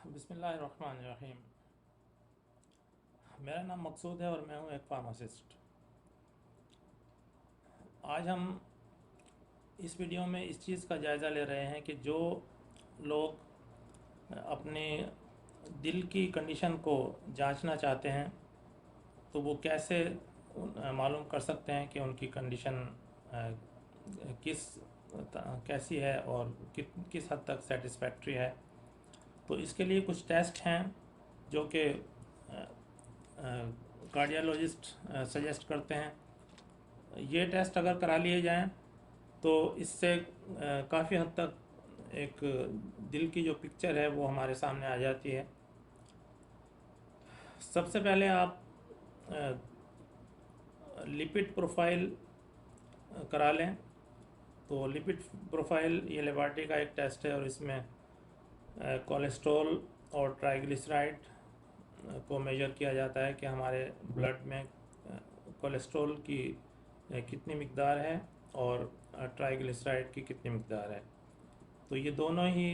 बिस्मिल्लाहिर्रहमानिर्रहीम। मेरा नाम मकसूद है और मैं हूँ एक फार्मासिस्ट। आज हम इस वीडियो में इस चीज़ का जायज़ा ले रहे हैं कि जो लोग अपने दिल की कंडीशन को जांचना चाहते हैं तो वो कैसे मालूम कर सकते हैं कि उनकी कंडीशन किस कैसी है और किस हद तक सेटिस्फैक्ट्री है। तो इसके लिए कुछ टेस्ट हैं जो कि कार्डियोलॉजिस्ट सजेस्ट करते हैं। ये टेस्ट अगर करा लिए जाएं तो इससे काफ़ी हद तक एक दिल की जो पिक्चर है वो हमारे सामने आ जाती है। सबसे पहले आप लिपिड प्रोफाइल करा लें। तो लिपिड प्रोफाइल ये लेबॉरेटरी का एक टेस्ट है और इसमें कोलेस्ट्रॉल और ट्राइग्लिसराइड को मेजर किया जाता है कि हमारे ब्लड में कोलेस्ट्रॉल की कितनी मिकदार है और ट्राइग्लिसराइड की कितनी मिकदार है। तो ये दोनों ही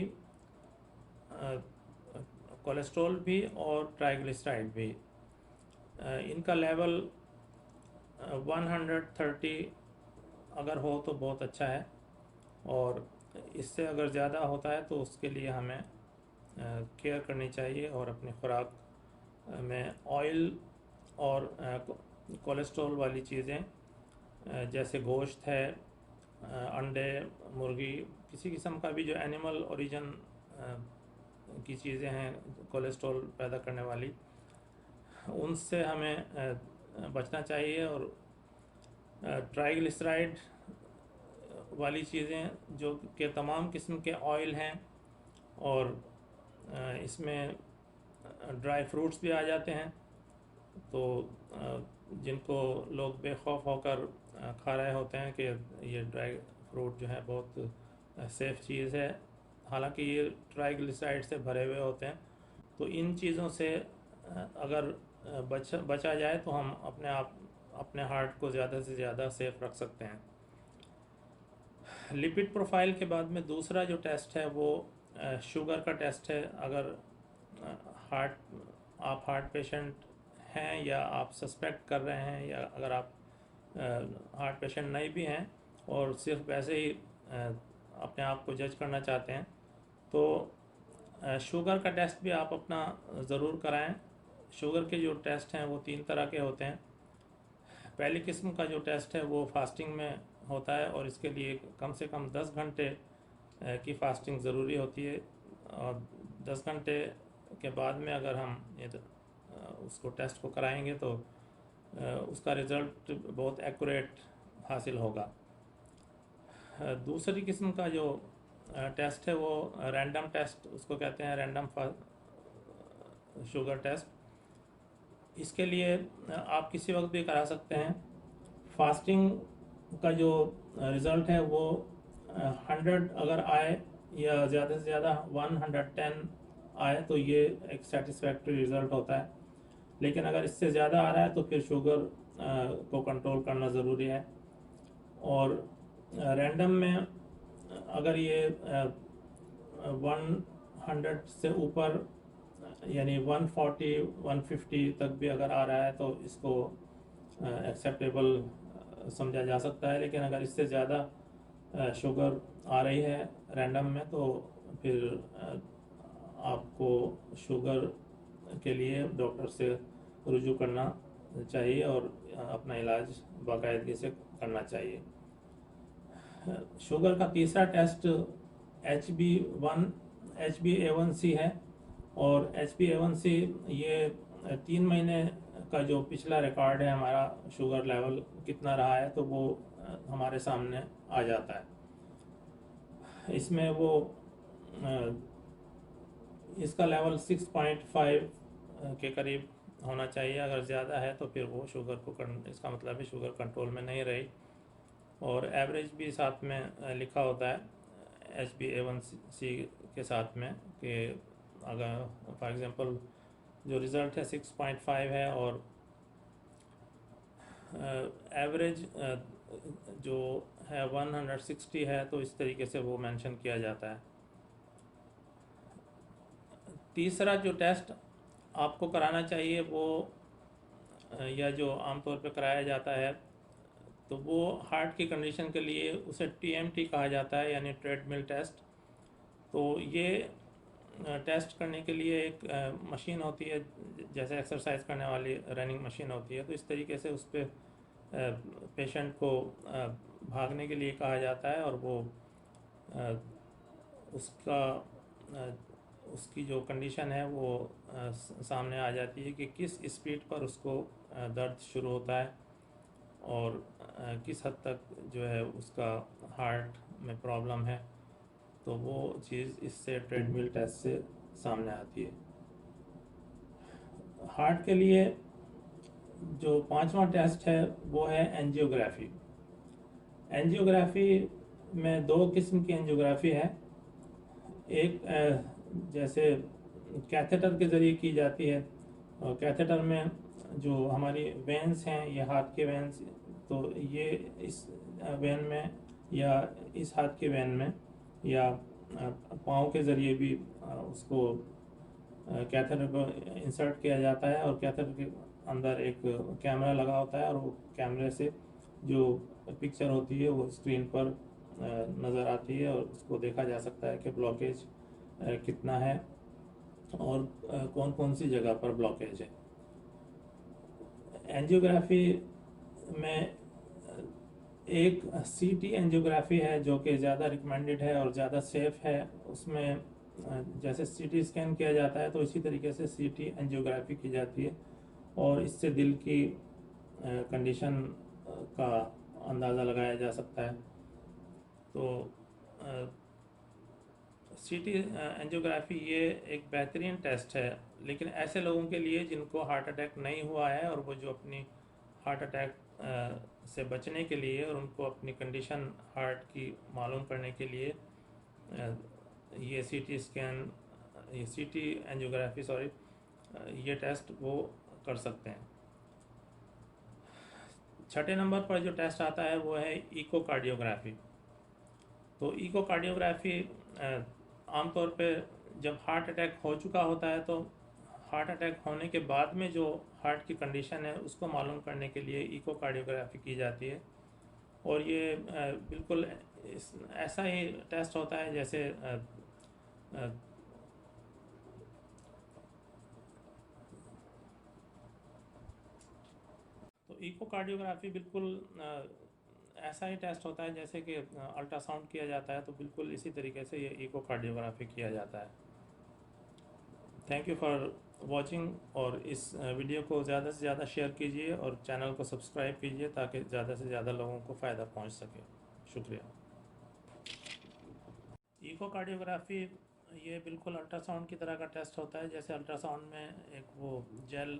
कोलेस्ट्रॉल भी और ट्राइग्लिसराइड भी इनका लेवल 130 अगर हो तो बहुत अच्छा है, और इससे अगर ज़्यादा होता है तो उसके लिए हमें केयर करनी चाहिए और अपनी खुराक में ऑयल और कोलेस्ट्रॉल वाली चीज़ें जैसे गोश्त है, अंडे, मुर्गी, किसी किस्म का भी जो एनिमल ओरिजिन की चीज़ें हैं कोलेस्ट्रॉल पैदा करने वाली, उनसे हमें बचना चाहिए। और ट्राइग्लिसराइड वाली चीज़ें जो कि तमाम किस्म के ऑयल हैं और इसमें ड्राई फ्रूट्स भी आ जाते हैं, तो जिनको लोग बेखौफ होकर खा रहे होते हैं कि ये ड्राई फ्रूट जो है बहुत सेफ़ चीज़ है, हालांकि ये ट्राइग्लिसराइड से भरे हुए होते हैं। तो इन चीज़ों से अगर बचा जाए तो हम अपने हार्ट को ज़्यादा से ज़्यादा सेफ रख सकते हैं। लिपिड प्रोफाइल के बाद में दूसरा जो टेस्ट है वो शुगर का टेस्ट है। अगर आप हार्ट पेशेंट हैं या आप सस्पेक्ट कर रहे हैं, या अगर आप हार्ट पेशेंट नहीं भी हैं और सिर्फ वैसे ही अपने आप को जज करना चाहते हैं, तो शुगर का टेस्ट भी आप अपना ज़रूर कराएं। शुगर के जो टेस्ट हैं वो 3 तरह के होते हैं। पहली किस्म का जो टेस्ट है वो फास्टिंग में होता है और इसके लिए कम से कम 10 घंटे की फास्टिंग ज़रूरी होती है, और 10 घंटे के बाद में अगर हम उसको टेस्ट को कराएंगे तो उसका रिज़ल्ट बहुत एक्यूरेट हासिल होगा। दूसरी किस्म का जो टेस्ट है वो रैंडम टेस्ट, उसको कहते हैं रैंडम शुगर टेस्ट। इसके लिए आप किसी वक्त भी करा सकते हैं। फास्टिंग का जो रिज़ल्ट है वो 100 अगर आए या ज़्यादा से ज़्यादा 110 आए तो ये एक सेटिस्फैक्ट्री रिज़ल्ट होता है। लेकिन अगर इससे ज़्यादा आ रहा है तो फिर शुगर को कंट्रोल करना ज़रूरी है। और रैंडम में अगर ये 100 से ऊपर यानी 140 150 तक भी अगर आ रहा है तो इसको एक्सेप्टेबल समझा जा सकता है। लेकिन अगर इससे ज़्यादा शुगर आ रही है रैंडम में तो फिर आपको शुगर के लिए डॉक्टर से रुजू करना चाहिए और अपना इलाज बाकायदगी से करना चाहिए। शुगर का तीसरा टेस्ट HbA1c है, और HbA1c ये 3 महीने का जो पिछला रिकॉर्ड है हमारा शुगर लेवल कितना रहा है तो वो हमारे सामने आ जाता है। इसमें वो इसका लेवल 6.5 के करीब होना चाहिए। अगर ज़्यादा है तो फिर वो शुगर को इसका मतलब है शुगर कंट्रोल में नहीं रही। और एवरेज भी साथ में लिखा होता है HbA1c के साथ में कि अगर फॉर एग्ज़ाम्पल जो रिज़ल्ट है 6.5 है और एवरेज जो है 160 है, तो इस तरीके से वो मेंशन किया जाता है। तीसरा जो टेस्ट आपको कराना चाहिए वो या जो आमतौर पर कराया जाता है, तो वो हार्ट की कंडीशन के लिए उसे टीएमटी कहा जाता है, यानी ट्रेडमिल टेस्ट। तो ये टेस्ट करने के लिए एक मशीन होती है, जैसे एक्सरसाइज करने वाली रनिंग मशीन होती है, तो इस तरीके से उस पर पेशेंट को भागने के लिए कहा जाता है, और वो उसका उसकी जो कंडीशन है वो सामने आ जाती है कि किस स्पीड पर उसको दर्द शुरू होता है, और किस हद तक जो है उसका हार्ट में प्रॉब्लम है। तो वो चीज़ इससे ट्रेडमिल टेस्ट से सामने आती है। हार्ट के लिए जो पांचवा टेस्ट है वो है एंजियोग्राफी। एंजियोग्राफी में दो किस्म की एंजियोग्राफी है। एक जैसे कैथेटर के ज़रिए की जाती है, और कैथेटर में जो हमारी वेंस हैं, ये हाथ के वेंस, तो ये इस वेन में या इस हाथ के वेन में या पाँव के ज़रिए भी उसको कैथेटर को इंसर्ट किया जाता है, और कैथेटर के अंदर एक कैमरा लगा होता है, और वो कैमरे से जो पिक्चर होती है वो स्क्रीन पर नज़र आती है, और उसको देखा जा सकता है कि ब्लॉकेज कितना है और कौन कौन सी जगह पर ब्लॉकेज है। एंजियोग्राफी में एक सीटी एंजियोग्राफी है जो कि ज़्यादा रिकमेंडेड है और ज़्यादा सेफ है। उसमें जैसे सीटी स्कैन किया जाता है तो इसी तरीके से सीटी एंजियोग्राफी की जाती है, और इससे दिल की कंडीशन का अंदाज़ा लगाया जा सकता है। तो सीटी एंजियोग्राफी ये एक बेहतरीन टेस्ट है, लेकिन ऐसे लोगों के लिए जिनको हार्ट अटैक नहीं हुआ है, और वो जो अपनी हार्ट अटैक से बचने के लिए और उनको अपनी कंडीशन हार्ट की मालूम करने के लिए ये सीटी स्कैन, ये सीटी एंजियोग्राफी सॉरी, ये टेस्ट वो कर सकते हैं। छठे नंबर पर जो टेस्ट आता है वो है इकोकार्डियोग्राफी। तो इकोकार्डियोग्राफी आमतौर पे जब हार्ट अटैक हो चुका होता है, तो हार्ट अटैक होने के बाद में जो हार्ट की कंडीशन है उसको मालूम करने के लिए इकोकार्डियोग्राफी की जाती है। और ये बिल्कुल ऐसा ही टेस्ट होता है जैसे तो इकोकार्डियोग्राफी बिल्कुल ऐसा ही टेस्ट होता है जैसे कि अल्ट्रासाउंड किया जाता है, तो बिल्कुल इसी तरीके से ये इकोकार्डियोग्राफी किया जाता है। थैंक यू फॉर वॉचिंग, और इस वीडियो को ज़्यादा से ज़्यादा शेयर कीजिए और चैनल को सब्सक्राइब कीजिए ताकि ज़्यादा से ज़्यादा लोगों को फ़ायदा पहुंच सके। शुक्रिया। इकोकार्डियोग्राफी ये बिल्कुल अल्ट्रासाउंड की तरह का टेस्ट होता है। जैसे अल्ट्रासाउंड में एक वो जेल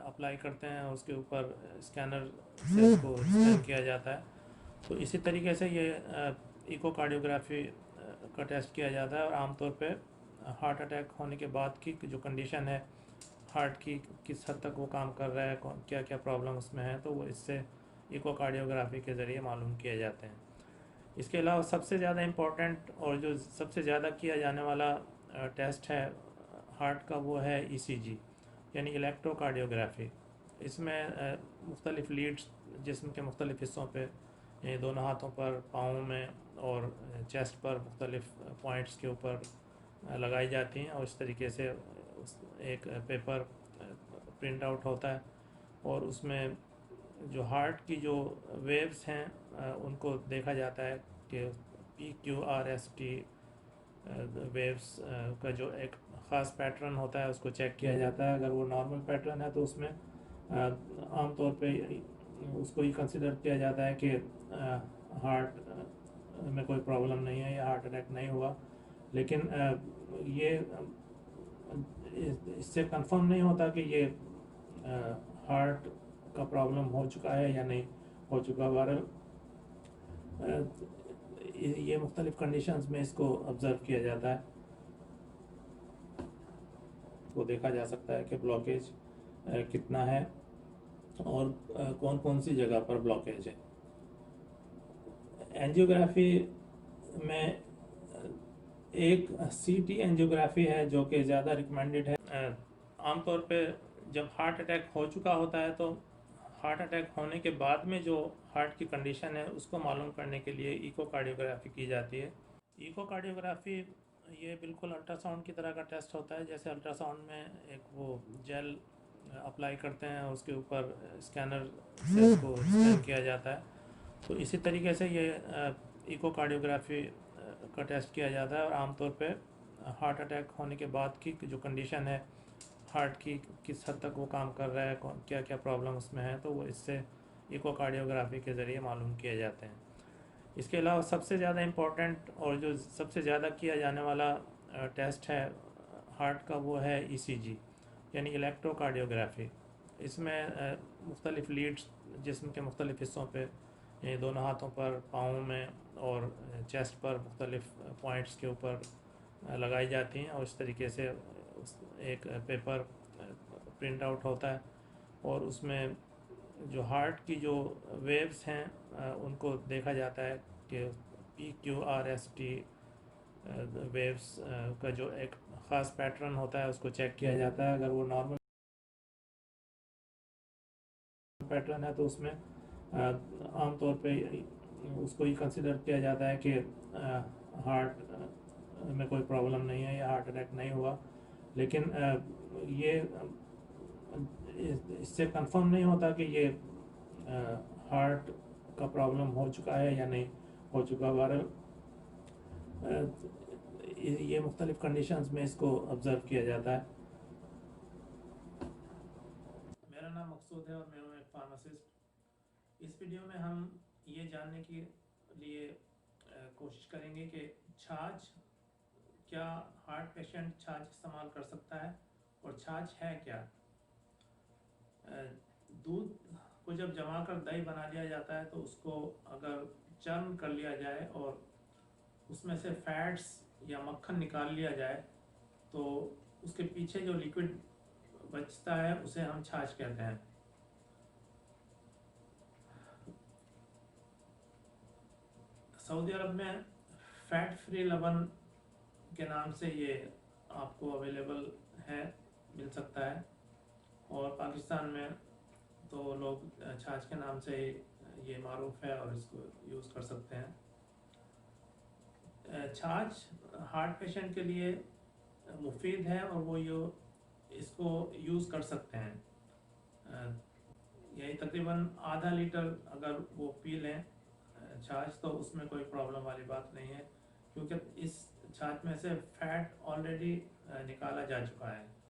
अप्लाई करते हैं, उसके ऊपर स्कैनर से उसको स्कैन किया जाता है, तो इसी तरीके से ये इकोकार्डियोग्राफी का टेस्ट किया जाता है। और आमतौर पे हार्ट अटैक होने के बाद की जो कंडीशन है हार्ट की, किस हद तक वो काम कर रहा है, क्या क्या प्रॉब्लम उसमें है, तो वो इससे इकोकार्डियोग्राफी के ज़रिए मालूम किए जाते हैं। इसके अलावा सबसे ज़्यादा इम्पोर्टेंट और जो सबसे ज़्यादा किया जाने वाला टेस्ट है हार्ट का वो है ईसीजी, यानी इलेक्ट्रोकार्डियोग्राफी। इसमें मुख्तलिफ लीड्स जिस्म के मुख्तलिफ हिस्सों पे, यानी दोनों हाथों पर, पाँव में और चेस्ट पर मुख्तलिफ पॉइंट्स के ऊपर लगाई जाती हैं, और इस तरीके से एक पेपर प्रिंट आउट होता है, और उसमें जो हार्ट की जो वेव्स हैं उनको देखा जाता है कि PQRST वेव्स का जो एक ख़ास पैटर्न होता है उसको चेक किया जाता है। अगर वो नॉर्मल पैटर्न है तो उसमें आमतौर पे उसको ये कंसिडर किया जाता है कि हार्ट में कोई प्रॉब्लम नहीं है या हार्ट अटैक नहीं हुआ। लेकिन ये इससे कंफर्म नहीं होता कि ये हार्ट का प्रॉब्लम हो चुका है या नहीं हो चुका। बहरहाल ये मुख्तलिफ कंडीशंस में इसको ऑब्ज़र्व किया जाता है, वो देखा जा सकता है कि ब्लॉकेज कितना है और कौन कौन सी जगह पर ब्लॉकेज है। एंजियोग्राफी में एक सीटी एंजियोग्राफी है जो कि ज़्यादा रिकमेंडेड है। आमतौर पे जब हार्ट अटैक हो चुका होता है तो हार्ट अटैक होने के बाद में जो हार्ट की कंडीशन है उसको मालूम करने के लिए इकोकार्डियोग्राफी की जाती है। इकोकार्डियोग्राफी ये बिल्कुल अल्ट्रासाउंड की तरह का टेस्ट होता है। जैसे अल्ट्रासाउंड में एक वो जेल अप्लाई करते हैं, उसके ऊपर स्कैनर से उसको स्कैन किया जाता है, तो इसी तरीके से ये इकोकार्डियोग्राफी का टेस्ट किया जाता है। और आमतौर पे हार्ट अटैक होने के बाद की जो कंडीशन है हार्ट की, किस हद तक वो काम कर रहा है, क्या क्या प्रॉब्लम उसमें है, तो वो इससे इकोकार्डियोग्राफी के ज़रिए मालूम किए जाते हैं। इसके अलावा सबसे ज़्यादा इम्पोर्टेंट और जो सबसे ज़्यादा किया जाने वाला टेस्ट है हार्ट का, वो है ईसीजी यानी इलेक्ट्रोकार्डियोग्राफी। इसमें मुख्तलिफ लीड्स जिस्म के मुख्तलिफ हिस्सों पे, यानी दोनों हाथों पर, पाँव में और चेस्ट पर मुख्तलिफ पॉइंट्स के ऊपर लगाई जाती हैं, और इस तरीके से एक पेपर प्रिंट आउट होता है, और उसमें जो हार्ट की जो वेव्स हैं उनको देखा जाता है कि PQRST वेव्स का जो एक ख़ास पैटर्न होता है उसको चेक किया जाता है। अगर वो नॉर्मल पैटर्न है तो उसमें आमतौर पे उसको ये कंसिडर किया जाता है कि हार्ट में कोई प्रॉब्लम नहीं है या हार्ट अटैक नहीं हुआ। लेकिन ये इससे कंफर्म नहीं होता कि ये हार्ट का प्रॉब्लम हो चुका है या नहीं हो चुका। बहरहाल ये मुख्तलिफ कंडीशंस में इसको ऑब्ज़र्व किया जाता है। मेरा नाम मकसूद है और मैं हूँ एक फार्मासिस्ट। इस वीडियो में हम ये जानने के लिए कोशिश करेंगे कि छाछ, क्या हार्ट पेशेंट छाछ इस्तेमाल कर सकता है, और छाछ है क्या। दूध को जब जमा कर दही बना लिया जाता है तो उसको अगर चर्न कर लिया जाए और उसमें से फैट्स या मक्खन निकाल लिया जाए तो उसके पीछे जो लिक्विड बचता है उसे हम छाछ कहते हैं। सऊदी अरब में फैट फ्री लबन के नाम से ये आपको अवेलेबल है, मिल सकता है, और पाकिस्तान में तो लोग छाछ के नाम से ये मारूफ है और इसको यूज़ कर सकते हैं। छाछ हार्ट पेशेंट के लिए मुफीद है और वो इसको यूज़ कर सकते हैं। यही तकरीबन आधा लीटर अगर वो पी लें छाछ तो उसमें कोई प्रॉब्लम वाली बात नहीं है, क्योंकि इस छाछ में से फैट ऑलरेडी निकाला जा चुका है।